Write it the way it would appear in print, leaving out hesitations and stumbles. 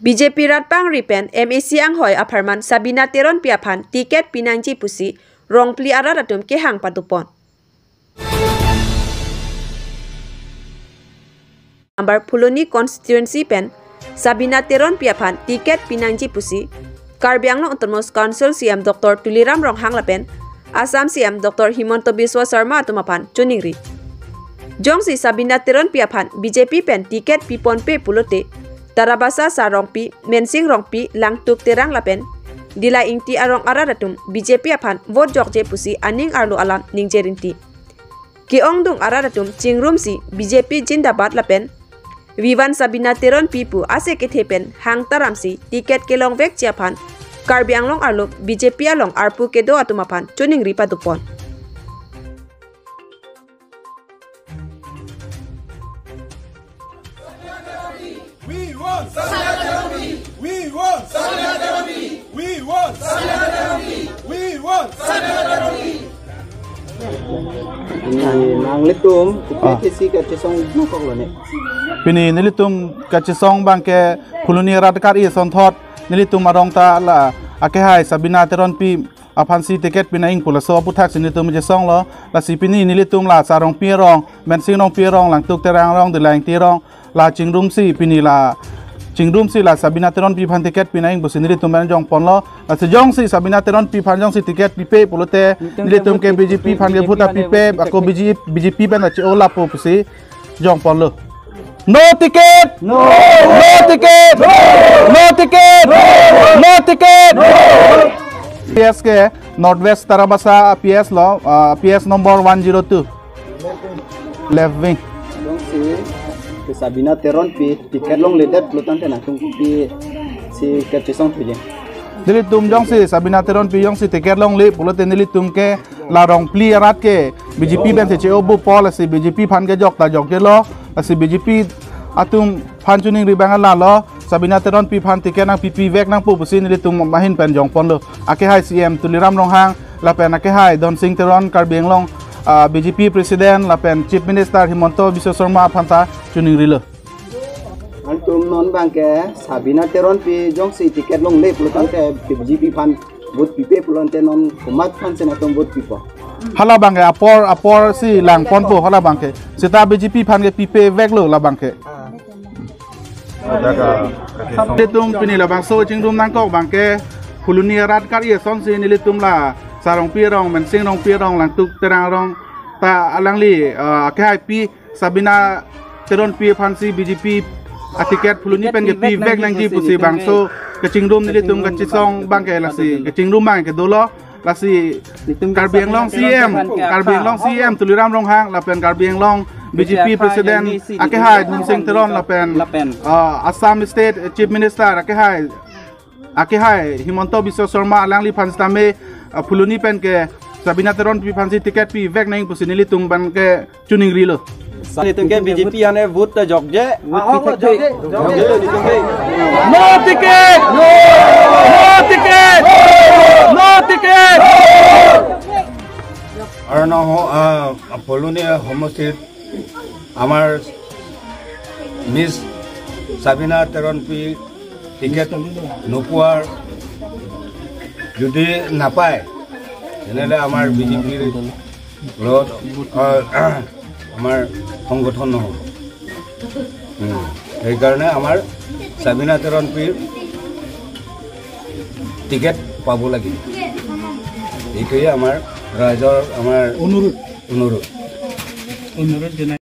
BJP Ratpang Ripen MAC Anghoi Aparman Sabina Teron Piaphan tiket Pinangji Pusi Rongpli Araratum Kehang Patupon. Ambar Puloni Constituency Pen Sabina Teron Piaphan tiket Pinangji Pusi Karbi Anglong Autonomous Council CM Dr. Tuliram Ronghang Lapen Assam CM Dr. Himonto Biswa Sarma Tumapan Chuningri Jongsi Sabina Teron Piaphan BJP Pen tiket Pipon Pe Pulote Tarabasa sa rongpi, mensing rongpi, langtuk terang lapen. Dila ingti arong araratum, BJP apan, vote jokje pusi aning arlu alam ning jerinti. Kiong dung araratum, cingrum si, BJP jindabat lapen. Vivan Sabina Teron pipu ase kethepen, hang taramsi, tiket kelong vek ciapan. Karbi anglong arluk, BJP along arpu kedo atumapan, cuning ripa dupon. We want Sabina Teron. We want Sabina Teron. We want Sabina Teron. We want Sabina Teron. Nang litum, kesi kecesong nukok lo ne. Pini nilitum kecesong bangke Puloni Radkar i sonthot nilitum marong ta la akehai Sabina Teron pi apansi tiket pinaing pulaso putak sinitum jesong lo la sipini nilitum la sarong pirong mensing nong pirong lang tuk terang rong de lang tirong la cingrum si pini la cingrum si la Sabina Teron pi pan tiket pinaing busi nilitum jong ponlo la sejong si Sabina Teron pi pan jong si tiket pipe pulote nilitum ke BJP pan ke puta pipe ako BJP ban la ola po pusi jong ponlo. No ticket! No! No ticket! No! No ticket! No! No ticket! No! PS ke Northwest Tarabasa PS lo PS number 102 left wing. Si Sabina Teron pi tiket long ledet plutan tena tung pi si kecesong tuje. Dili tum jong si Sabina Teron pi jong si tiket long le pulote dili tum ke la rong pli arat ke BJP ben se obu policy BJP phan ke jok ta jok ke lo si BJP atum phan chuning ribangan la lo Sabina Teron pi phan tiket nang PP vek nang pu pusin dili tum mahin pen jong pon lo ake hai CM Tuliram Ronghang la pen ake hai Don Singh Teron Karbiang long BJP Presiden la pen Chief Minister Himonto Biswa Sarma phanta chuning rilo antum non bangke Sabina Teron pi jong si tiket long le plutan ke BJP phan vote pipe plutan te non kumat phan senatom vote pipo hala bangke apor si lang pon po hala bangke sita BJP phan ke pipe vek lo la bangke Nilitum pinila bang so cingrum nangkok bangke Puloni Radkar i son si nilitum la sarong pirong mensing rong pirong lang tuk terang rong ta alang li kai pi Sabina Teron pi phansi BJP atiket Puloni pen ke pi vek nang ji pusi bang so kecingrum nilitum kecisong bangke la si kecingrum bang ke dolo la si Karbiang long CM Tuliram Ronghang la pen Karbiang long BJP Presiden akehai Don Singh Teron la pen Assam State Chief Minister akehai Himonto Biswa Sarma alang li phanstame Puloni pen ke Sabina Teron pi phansi tiket pi vek nang pusi nilitung ban ke chuning rilo nitung ke BJP ane vote jokje no ticket no ticket no ticket arno Puloni homostit আমার মিস সাবিনা তেরন P ticket নোপোৱাৰ যদি নাপায় তেনেহ'লে আমাৰ বিজেপিৰ লগত আমাৰ সংগঠন নহ'ব সেইকাৰণে আমাৰ সাবিনা তেরন পিৰ টিকেট পাব লাগিব এইটোৱে আমাৰ ৰাইজৰ আমাৰ অনুৰোধ